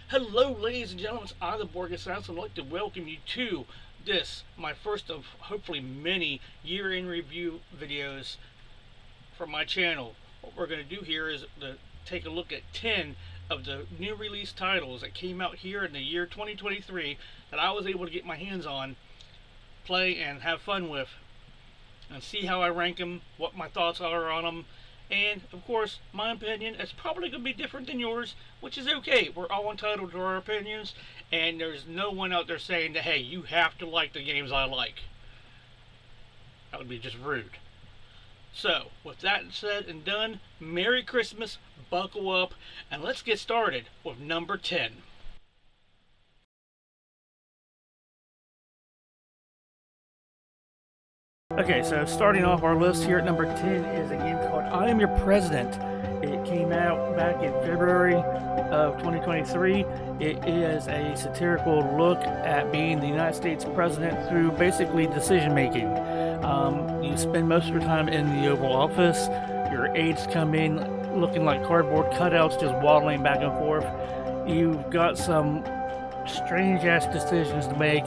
Hello, ladies and gentlemen. I'm the Borg Assassin. I'd like to welcome you to this, my first of hopefully many year in review videos from my channel. What we're going to do here is to take a look at 10 of the new release titles that came out here in the year 2023 that I was able to get my hands on, play, and have fun with, and see how I rank them, what my thoughts are on them. And of course, my opinion is probably going to be different than yours, which is okay. We're all entitled to our opinions, and there's no one out there saying that, hey, you have to like the games I like. That would be just rude. So, with that said and done, Merry Christmas, buckle up, and let's get started with number 10. Okay, so starting off our list here at number 10 is a game called I Am Your President. It came out back in February of 2023. It is a satirical look at being the United States president through basically decision making. You spend most of your time in the Oval Office. Your aides come in looking like cardboard cutouts, just waddling back and forth. You've got some strange ass decisions to make,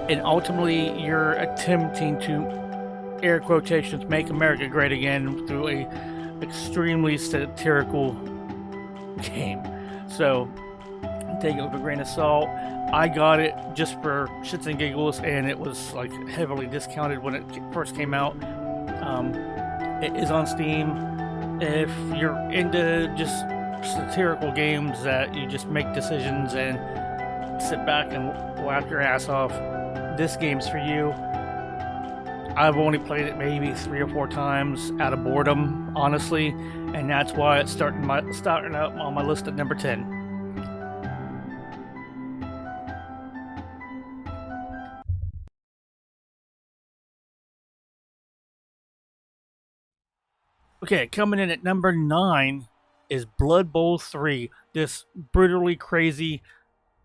and ultimately you're attempting to, air quotations, make America great again through a extremely satirical game. So take it with a grain of salt. I got it just for shits and giggles, and it was like heavily discounted when it first came out. It is on Steam. If you're into just satirical games that you just make decisions and sit back and laugh your ass off, this game's for you. I've only played it maybe 3 or 4 times out of boredom, honestly, and that's why it's starting out on my list at number 10. Okay, coming in at number 9 is Blood Bowl 3. This brutally crazy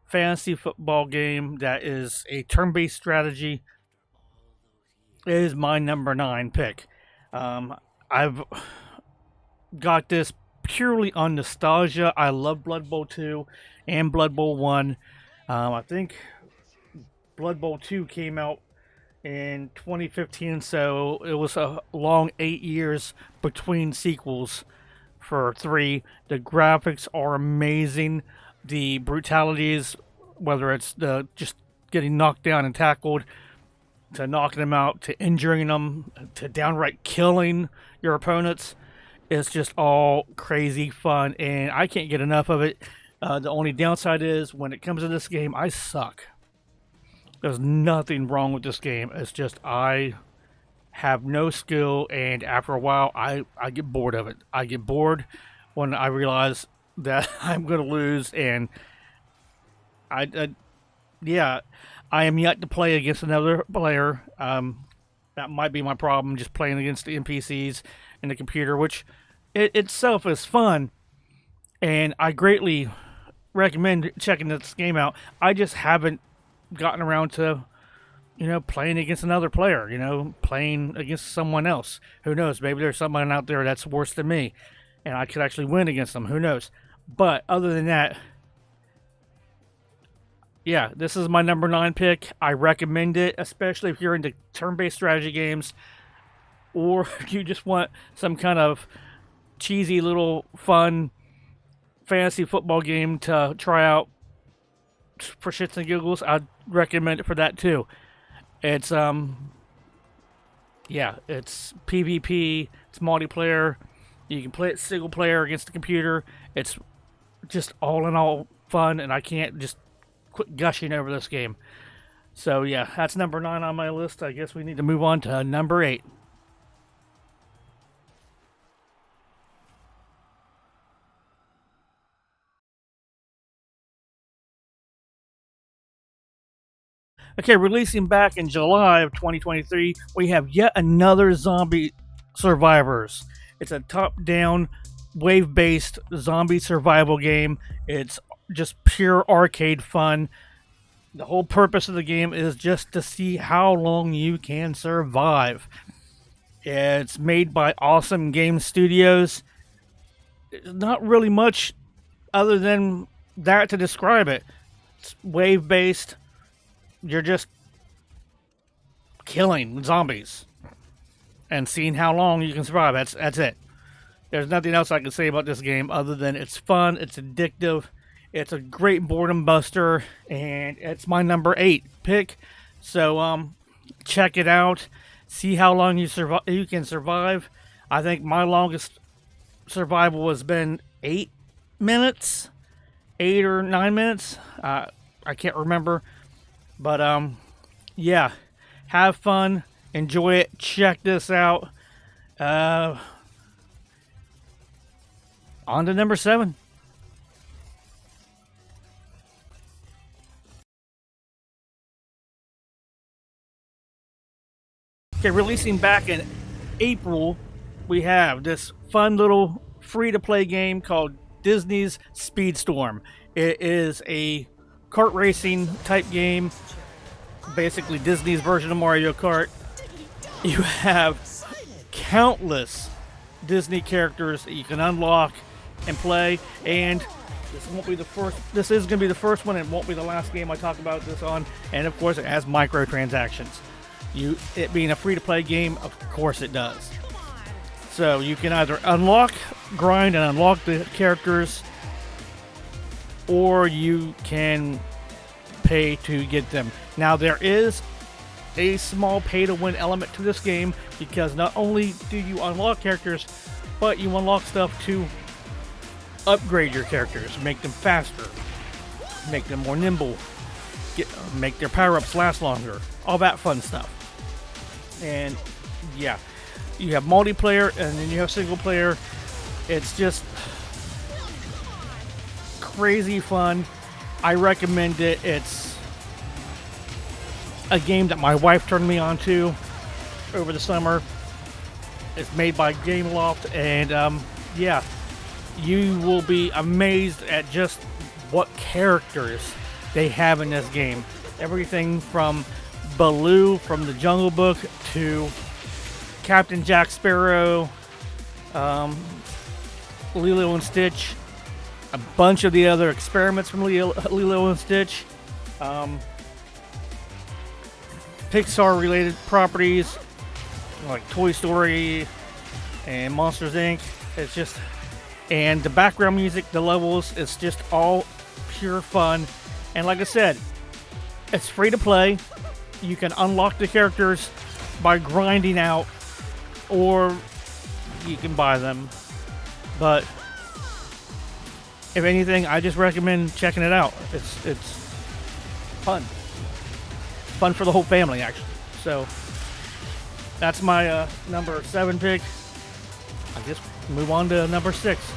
fantasy football game that is a turn-based strategy is my number 9 pick. I've got this purely on nostalgia. I love Blood Bowl 2 and Blood Bowl 1. I think Blood Bowl 2 came out in 2015, so it was a long 8 years between sequels for 3. The graphics are amazing. The brutalities, whether it's the just getting knocked down and tackled, to knocking them out, to injuring them, to downright killing your opponents, it's just all crazy fun, and I can't get enough of it. The only downside is when it comes to this game, I suck. There's nothing wrong with this game. It's just I have no skill, and after a while, I get bored of it. I get bored when I realize that I'm going to lose, and yeah, I am yet to play against another player. That might be my problem, just playing against the NPCs and the computer, which itself is fun, and I greatly recommend checking this game out. I just haven't gotten around to, playing against another player, playing against someone else. Who knows? Maybe there's someone out there that's worse than me, and I could actually win against them. Who knows? But other than that, yeah, this is my number 9 pick. I recommend it, especially if you're into turn-based strategy games, or if you just want some kind of cheesy little fun fantasy football game to try out for shits and giggles. I'd recommend it for that too. It's it's PvP, it's multiplayer. You can play it single player against the computer. It's just all in all fun, and I can't just quit gushing over this game. So yeah, that's number 9 on my list. I guess we need to move on to number 8. Okay, releasing back in July of 2023, we have yet another Zombie Survivors. It's a top-down, wave-based zombie survival game. It's just pure arcade fun. The whole purpose of the game is just to see how long you can survive. It's made by Awesome Game Studios. Not really much other than that to describe it. It's wave based. You're just killing zombies and seeing how long you can survive. That's it. There's nothing else I can say about this game other than it's fun, it's addictive, it's a great boredom buster, and it's my number 8 pick. So check it out. See how long you can survive. I think my longest survival has been 8 minutes, 8 or 9 minutes. I can't remember, but yeah, have fun, enjoy it. Check this out. On to number 7. Okay, releasing back in April, we have this fun little free-to-play game called Disney's Speedstorm. It is a kart racing type game, basically Disney's version of Mario Kart. You have countless Disney characters that you can unlock and play, and this won't be the first. This is going to be the first one, and won't be the last game I talk about this on. And of course, it has microtransactions. It being a free-to-play game, of course it does. So you can either grind and unlock the characters, or you can pay to get them. Now there is a small pay-to-win element to this game, because not only do you unlock characters, but you unlock stuff to upgrade your characters, make them faster, make them more nimble, make their power-ups last longer, all that fun stuff. And yeah, you have multiplayer and then you have single player. It's just crazy fun. I recommend it. It's a game that my wife turned me on to over the summer. It's made by Gameloft, and yeah, you will be amazed at just what characters they have in this game. Everything from Baloo from the Jungle Book to Captain Jack Sparrow, Lilo and Stitch, a bunch of the other experiments from Lilo and Stitch, Pixar related properties like Toy Story and Monsters Inc. It's just, and the background music, the levels, it's just all pure fun. And like I said, it's free to play. You can unlock the characters by grinding out, or you can buy them. But if anything, I just recommend checking it out. It's fun. Fun for the whole family, actually. So that's my number 7 pick. I guess move on to number 6.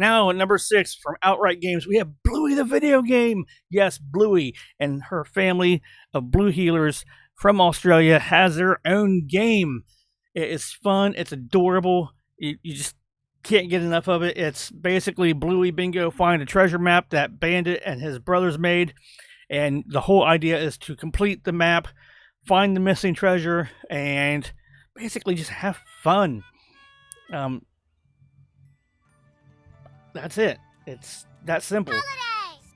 Now, at number 6 from Outright Games, we have Bluey the video game. Yes, Bluey and her family of Blue Healers from Australia has their own game. It is fun. It's adorable. You just can't get enough of it. It's basically Bluey Bingo find a treasure map that Bandit and his brothers made. And the whole idea is to complete the map, find the missing treasure, and basically just have fun. That's it. It's that simple. Holidays!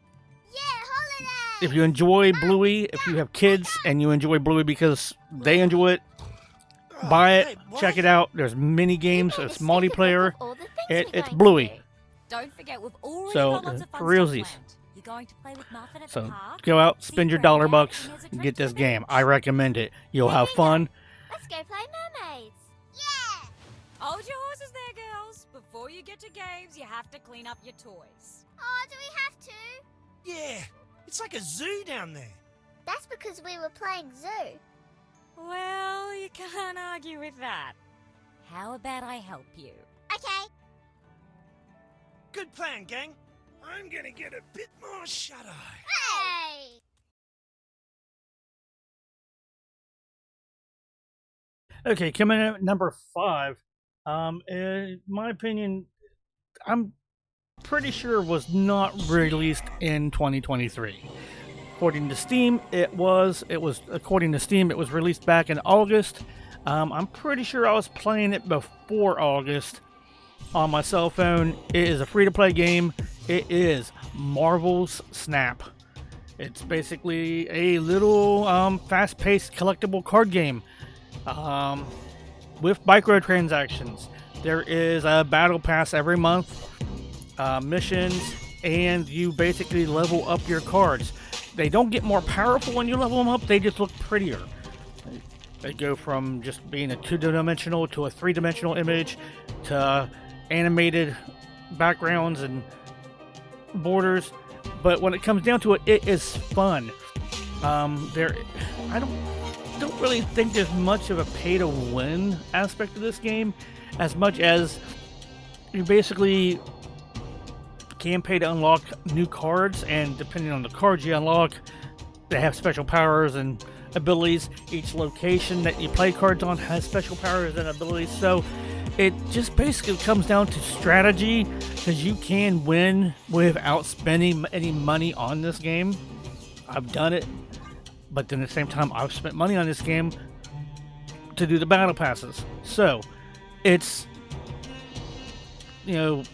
Yeah, holidays! If you enjoy Bluey, if you have kids and you enjoy Bluey because they enjoy it, buy it, check it out. There's mini games, it's multiplayer. It's Bluey. Don't forget, we've already So, got lots of fun for realsies. stuff planned. You're going to play with Muffin at the So park? go out, spend your $1 bucks, And there's a and trip get to this the game. beach. I recommend it. You'll have fun. Let's go play mermaids. Yeah! Hold your horses there, girls. Before you get to games, you have to clean up your toys. Oh, do we have to? Yeah, it's like a zoo down there. That's because we were playing zoo. Well, you can't argue with that. How about I help you? Okay. Good plan, gang. I'm gonna get a bit more shut-eye. Hey! Okay, coming in at number 5. In my opinion, I'm pretty sure was not released in 2023. According to Steam, it was. According to Steam, it was released back in August. I'm pretty sure I was playing it before August on my cell phone. It is a free-to-play game. It is Marvel's Snap. It's basically a little fast-paced collectible card game with microtransactions. There is a battle pass every month, missions, and you basically level up your cards. They don't get more powerful when you level them up, they just look prettier. They go from just being a 2-dimensional to a 3-dimensional image to animated backgrounds and borders. But when it comes down to it, it is fun. I don't really think there's much of a pay-to-win aspect of this game, as much as you basically can pay to unlock new cards, and depending on the cards you unlock, they have special powers and abilities. Each location that you play cards on has special powers and abilities, so it just basically comes down to strategy, because you can win without spending any money on this game. I've done it, but then at the same time I've spent money on this game to do the battle passes. So it's, you know,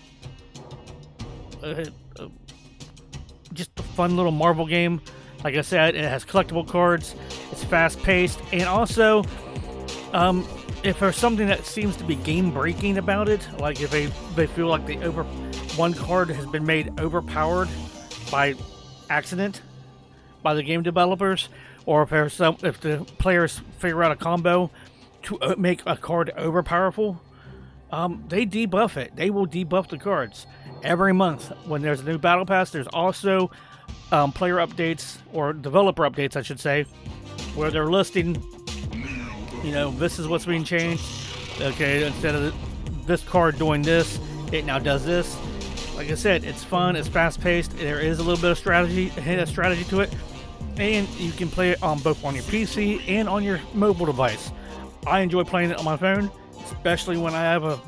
just a fun little Marvel game. Like I said, it has collectible cards, it's fast paced, and also if there's something that seems to be game breaking about it, like if they feel like one card has been made overpowered by accident by the game developers, or if the players figure out a combo to make a card overpowerful, they debuff it. They will debuff the cards every month. When there's a new battle pass, there's also player updates, or developer updates I should say, where they're listing, you know, this is what's being changed. Okay, instead of this card doing this, it now does this. Like I said, it's fun, it's fast paced, there is a little bit of strategy to it, and you can play it on both on your PC and on your mobile device. I enjoy playing it on my phone, especially when I have a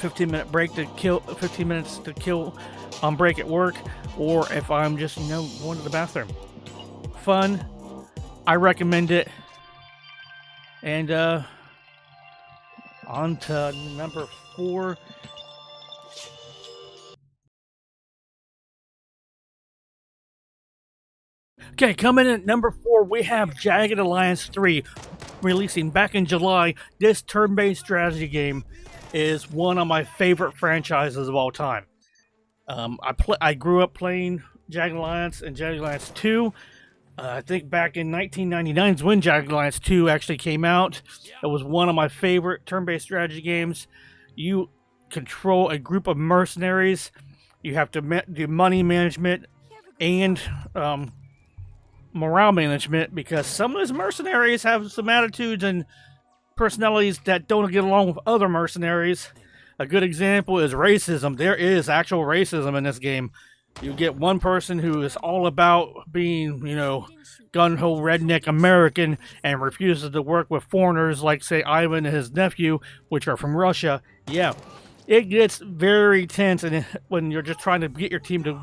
15-minute break to kill, 15 minutes to kill on break at work, or if I'm just, you know, going to the bathroom. Fun. I recommend it. And on to number 4. Okay, coming in at number 4, we have Jagged Alliance 3, releasing back in July. This turn-based strategy game is one of my favorite franchises of all time. I grew up playing Jagged Alliance and Jagged Alliance 2. I think back in 1999 is when Jagged Alliance 2 actually came out. It was one of my favorite turn-based strategy games. You control a group of mercenaries. You have to do money management and morale management, because some of those mercenaries have some attitudes and personalities that don't get along with other mercenaries. A good example is racism. There is actual racism in this game. You get one person who is all about being, you know, gun-ho redneck American and refuses to work with foreigners like, say, Ivan and his nephew, which are from Russia. Yeah, it gets very tense when you're just trying to get your team to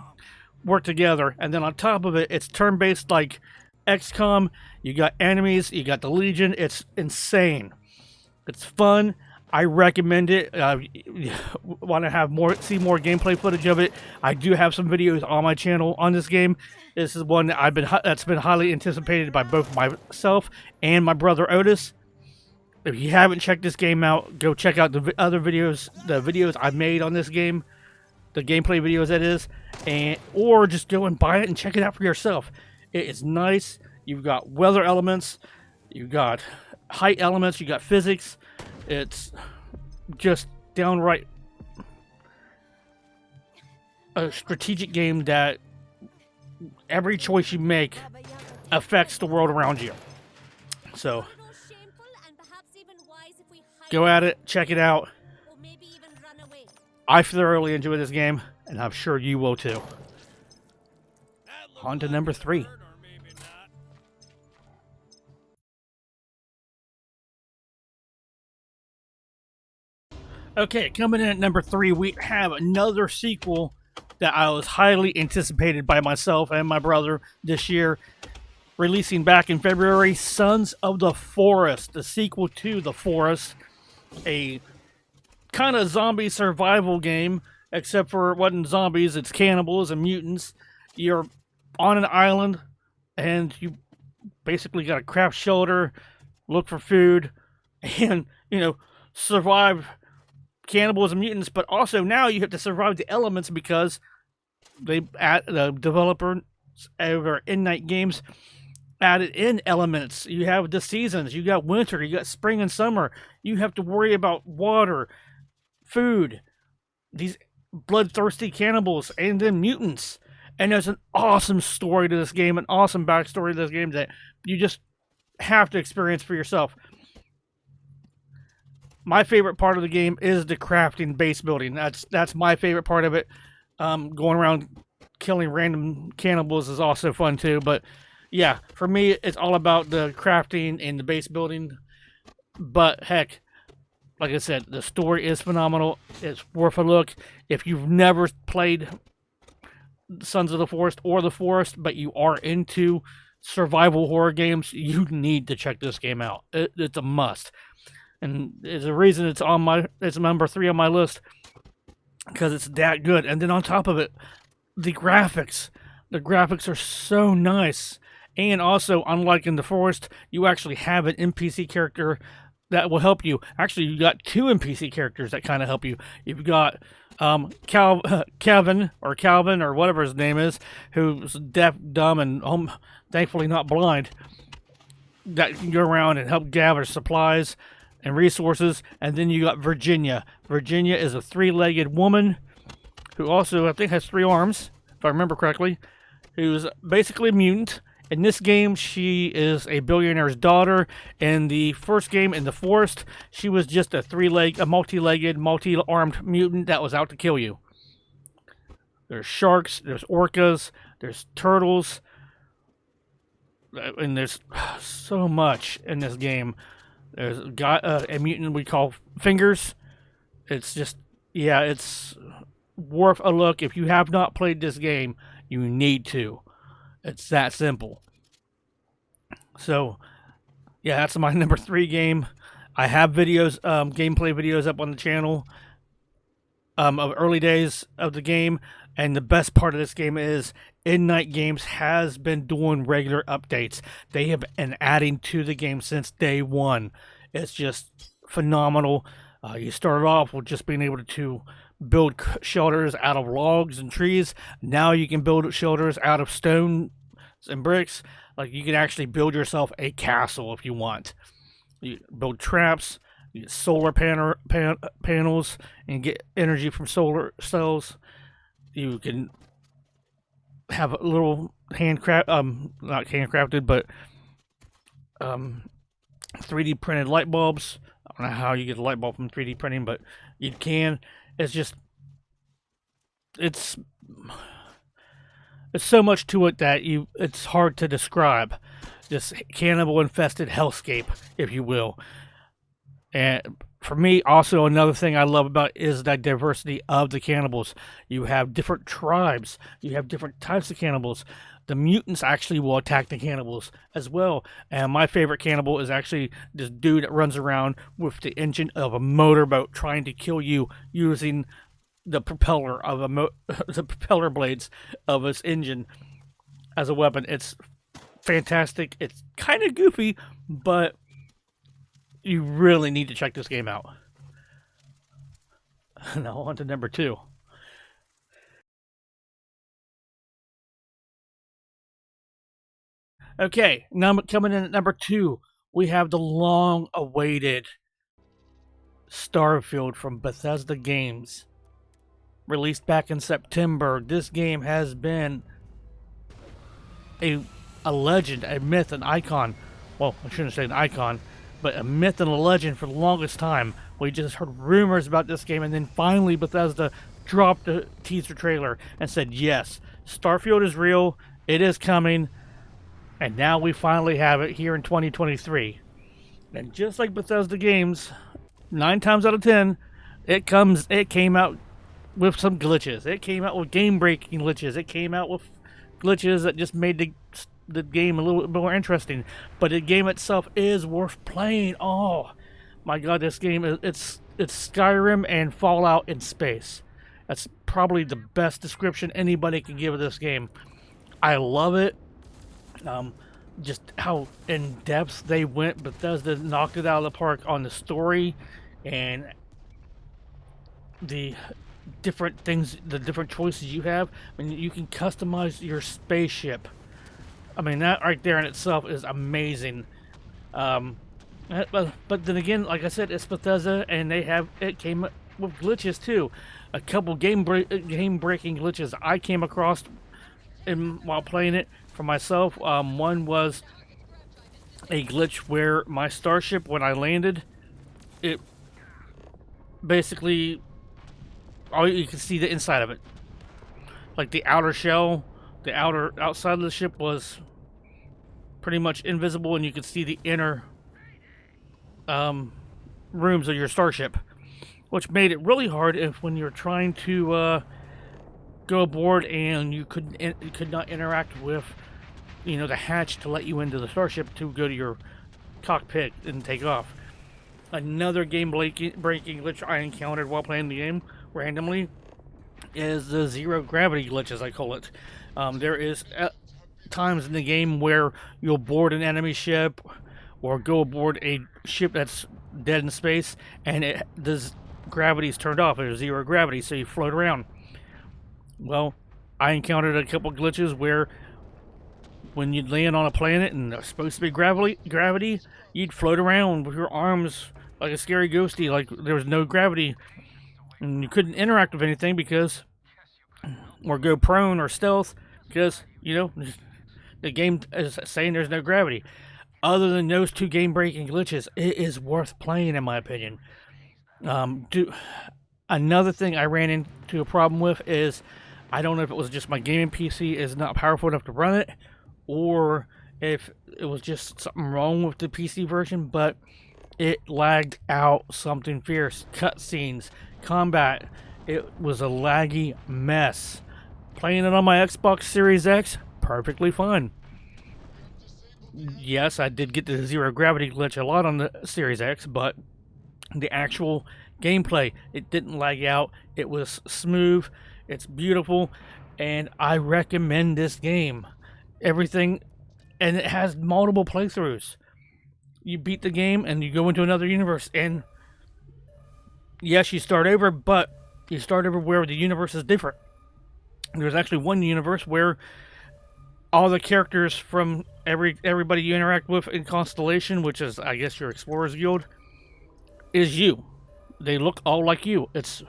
work together. And then on top of it, it's turn-based like XCOM. You got enemies, you got the Legion. It's insane. It's fun. I recommend it. Want to see more gameplay footage of it? I do have some videos on my channel on this game. This is one that's been highly anticipated by both myself and my brother Otis. If you haven't checked this game out, go check out the other videos, the videos I made on this game, the gameplay videos that is, or just go and buy it and check it out for yourself. It is nice. You've got weather elements, you've got height elements, you got physics. It's just downright a strategic game that every choice you make affects the world around you. So go at it, check it out. I thoroughly enjoy this game. and I'm sure you will too. On to number 3. Okay, coming in at number 3, we have another sequel that I was highly anticipated by myself and my brother this year, releasing back in February, Sons of the Forest, the sequel to The Forest, a kind of zombie survival game, except for it wasn't zombies, it's cannibals and mutants. You're on an island, and you basically got to craft shelter, look for food, and, survive cannibals and mutants, but also now you have to survive the elements because the developer over In-Night Games added in elements. You have the seasons, you got winter, you got spring and summer. You have to worry about water, food, these bloodthirsty cannibals, and then mutants. And there's an awesome story to this game, an awesome backstory to this game that you just have to experience for yourself. My favorite part of the game is the crafting base building. That's my favorite part of it. Going around killing random cannibals is also fun too. But yeah, for me, it's all about the crafting and the base building. But heck, like I said, the story is phenomenal. It's worth a look. If you've never played Sons of the Forest or The Forest, but you are into survival horror games, you need to check this game out. It's a must. And there's a reason it's number 3 on my list, because it's that good. And then on top of it, the graphics are so nice. And also, unlike in The Forest, you actually have an NPC character that will help you. Actually, you got 2 NPC characters that kind of help you. You've got Calvin or whatever his name is, who's deaf, dumb, and thankfully not blind, that can go around and help gather supplies and resources. And then you got Virginia. Virginia is a 3-legged woman who also, I think, has 3 arms, if I remember correctly, who's basically a mutant. In this game, she is a billionaire's daughter. In the first game, in The Forest, she was just a multi-legged, multi-armed mutant that was out to kill you. There's sharks, there's orcas, there's turtles, and there's so much in this game. There's a mutant we call Fingers. It's just, yeah, it's worth a look. If you have not played this game, you need to. It's that simple. So, yeah, that's my number 3 game. I have videos, gameplay videos up on the channel of early days of the game. And the best part of this game is In-Night Games has been doing regular updates. They have been adding to the game since day 1. It's just phenomenal. You started off with just being able to build shelters out of logs and trees. Now you can build shelters out of stone and bricks. Like, you can actually build yourself a castle if you want. You build traps, you get solar panels, and get energy from solar cells. You can have a little not handcrafted, but 3D printed light bulbs. I don't know how you get a light bulb from 3D printing, but you can. It's just, it's so much to it that it's hard to describe. This cannibal infested hellscape, if you will. And for me, also another thing I love about is the diversity of the cannibals. You have different tribes. You have different types of cannibals. The mutants actually will attack the cannibals as well. And my favorite cannibal is actually this dude that runs around with the engine of a motorboat trying to kill you using the propeller of the propeller blades of his engine as a weapon. It's fantastic. It's kind of goofy, but you really need to check this game out. Now on to number 2. Okay, now coming in at number 2, we have the long-awaited Starfield from Bethesda Games. Released back in September, this game has been a legend, a myth, an icon. Well, I shouldn't say an icon, but a myth and a legend for the longest time. We just heard rumors about this game, and then finally Bethesda dropped the teaser trailer and said, yes, Starfield is real, it is coming, and now we finally have it here in 2023. And just like Bethesda games, 9 times out of 10, it came out with some glitches. It came out with game-breaking glitches. It came out with glitches that just made the game a little bit more interesting. But the game itself is worth playing. Oh my god, this game it's Skyrim and Fallout in space. That's probably the best description anybody can give of this game. I love it. Just how in depth they went. Bethesda knocked it out of the park on the story and the different things, the different choices you have. I mean, you can customize your spaceship. I mean, that right there in itself is amazing. But then again, like I said, it's Bethesda, and it came with glitches too. A couple game-breaking glitches I came across while playing it for myself. One was a glitch where my starship, when I landed, it basically you can see the inside of it, like the outer shell, the outside of the ship was pretty much invisible, and you could see the inner rooms of your starship, which made it really hard when you're trying to go aboard and you could not interact with, you know, the hatch to let you into the starship to go to your cockpit and take off. Another game-breaking glitch I encountered while playing the game randomly is the zero gravity glitch, as I call it. There is times in the game where you'll board an enemy ship or go aboard a ship that's dead in space, and the gravity's turned off. There's zero gravity, so you float around. Well, I encountered a couple glitches where when you'd land on a planet and there's supposed to be gravity, you'd float around with your arms like a scary ghosty, like there was no gravity, and you couldn't interact with anything or go prone or stealth because, you know, the game is saying there's no gravity. Other than those two game-breaking glitches, it is worth playing, in my opinion. Another thing I ran into a problem with is, I don't know if it was just my gaming PC is not powerful enough to run it, or if it was just something wrong with the PC version, but it lagged out something fierce. Cutscenes, combat, it was a laggy mess. Playing it on my Xbox Series X, perfectly fine. Yes, I did get the zero gravity glitch a lot on the Series X, but the actual gameplay, it didn't lag out. It was smooth, it's beautiful, and I recommend this game. Everything, and it has multiple playthroughs. You beat the game and you go into another universe, and yes, you start over, but you start over where the universe is different. There's actually one universe where all the characters from everybody you interact with in Constellation, which is, I guess, your Explorers Guild, is you. They look all like you. It's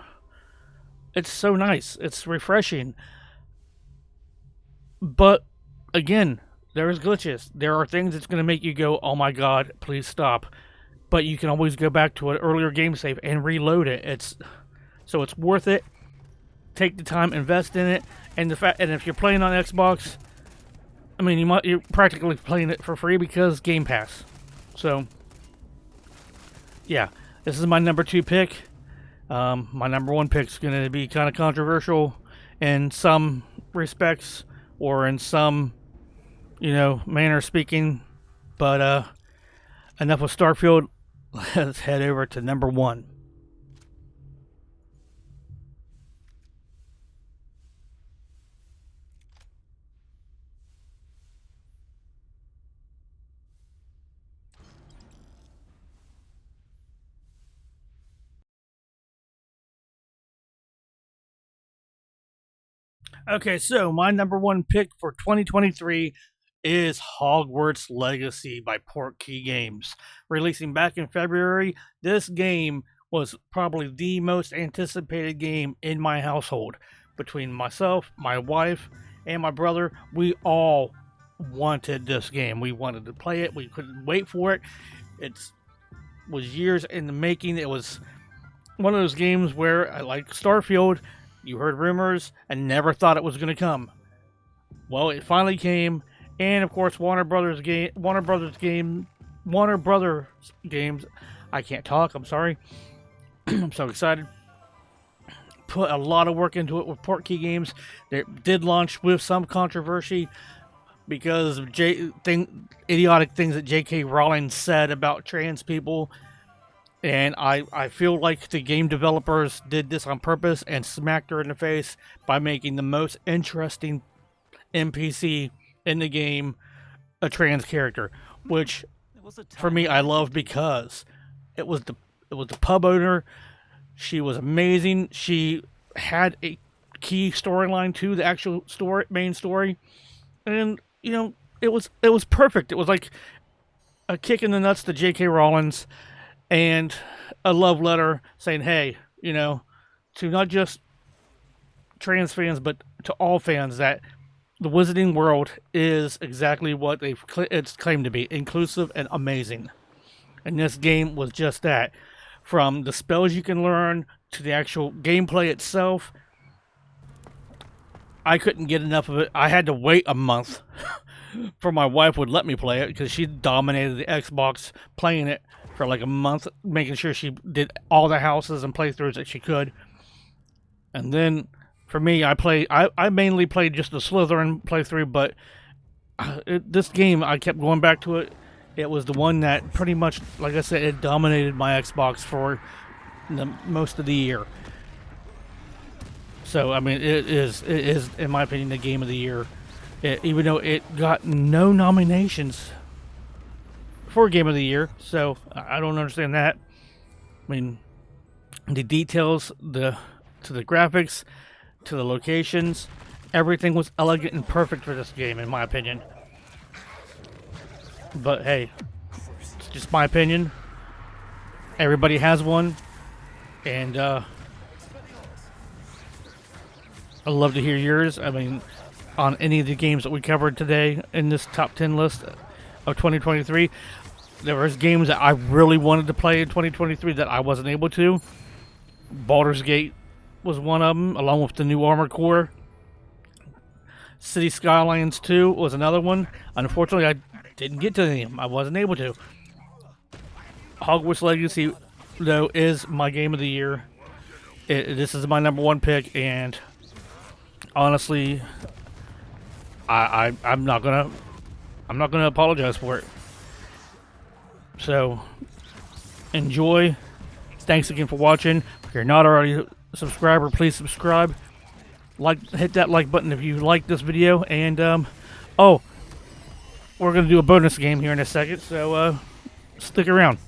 so nice. It's refreshing. But again, there's glitches. There are things that's going to make you go, oh my god, please stop. But you can always go back to an earlier game save and reload it. So it's worth it. Take the time, invest in it, and if you're playing on Xbox, I mean, you're practically playing it for free because Game Pass. So yeah, this is my number 2 pick. My number 1 pick is going to be kind of controversial in some respects, or in some, you know, manner speaking. But enough with Starfield. Let's head over to number 1. Okay, so my number 1 pick for 2023 is Hogwarts Legacy by Portkey Games. Releasing back in February, this game was probably the most anticipated game in my household. Between myself, my wife, and my brother, we all wanted this game. We wanted to play it. We couldn't wait for it. It was years in the making. It was one of those games where, like Starfield, You heard rumors and never thought it was going to come. Well, it finally came, and of course, Warner Brothers Games. I can't talk. I'm sorry. I'm so excited. Put a lot of work into it with Portkey Games. They did launch with some controversy because of idiotic things that J.K. Rowling said about trans people. And I feel like the game developers did this on purpose and smacked her in the face by making the most interesting NPC in the game a trans character, which for me I love because it was the pub owner. She was amazing. She had a key storyline to the actual main story, and you know it was perfect. It was like a kick in the nuts to J.K. Rowling's and a love letter saying, hey, you know, to not just trans fans but to all fans, that the Wizarding World is exactly what it's claimed to be, inclusive and amazing. And this game was just that. From the spells you can learn to the actual gameplay itself, I couldn't get enough of it. I had to wait a month for my wife would let me play it because she dominated the Xbox playing it for like a month, making sure she did all the houses and playthroughs that she could. And then for me, I mainly played just the Slytherin playthrough, but this game, I kept going back to it. It was the one that pretty much, like I said, it dominated my Xbox for most of the year. So, I mean, it is, in my opinion, the game of the year. Even though it got no nominations for Game of the Year, so I don't understand that. I mean, the details, to the graphics, to the locations, everything was elegant and perfect for this game, in my opinion. But hey, it's just my opinion. Everybody has one, and I'd love to hear yours. I mean, on any of the games that we covered today in this top 10 list of 2023, there was games that I really wanted to play in 2023 that I wasn't able to. Baldur's Gate was one of them, along with the new Armored Core. City Skylines 2 was another one. Unfortunately, I didn't get to them. I wasn't able to. Hogwarts Legacy, though, is my game of the year. This is my number one pick, and honestly, I'm not gonna apologize for it. So, enjoy. Thanks again for watching. If you're not already a subscriber, please subscribe. Hit that like button if you like this video, and we're gonna do a bonus game here in a second, so stick around.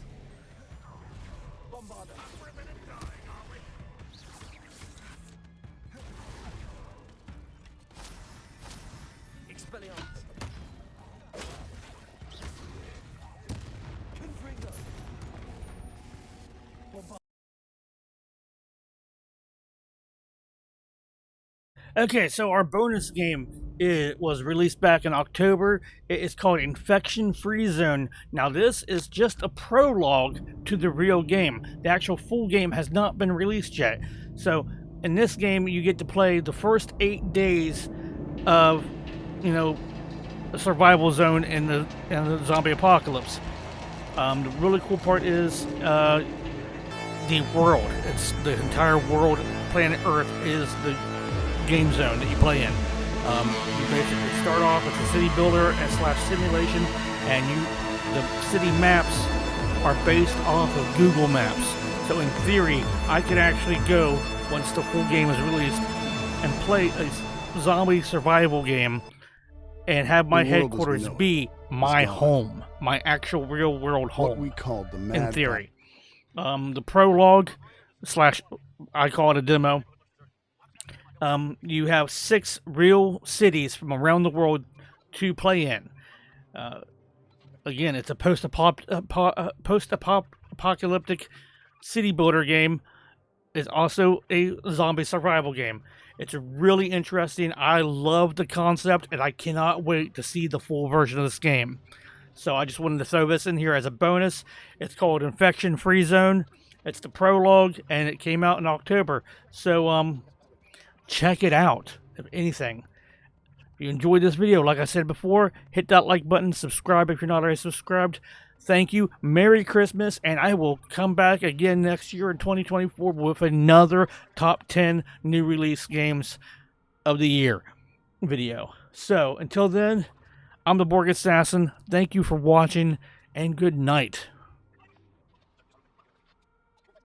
Okay, so our bonus game was released back in October. It is called Infection Free Zone. Now, this is just a prologue to the real game. The actual full game has not been released yet. So, in this game, you get to play the first 8 days of, a survival zone in the zombie apocalypse. The really cool part is the world. It's the entire world, planet Earth, is the game zone that you play in. You basically start off as a city builder and / simulation, and the city maps are based off of Google Maps. So in theory, I could actually go, once the full game is released, and play a zombie survival game and have my headquarters be my home, my actual real world home. What we called the mad in theory. The prologue / I call it a demo. You have 6 real cities from around the world to play in. Again, it's a post-apocalyptic city builder game. It's also a zombie survival game. It's really interesting. I love the concept, and I cannot wait to see the full version of this game. So I just wanted to throw this in here as a bonus. It's called Infection Free Zone. It's the prologue, and it came out in October. So, check it out, if anything. If you enjoyed this video, like I said before, hit that like button, subscribe if you're not already subscribed. Thank you. Merry Christmas, and I will come back again next year in 2024 with another top 10 new release games of the year video. So, until then, I'm the Borg Assassin. Thank you for watching, and good night.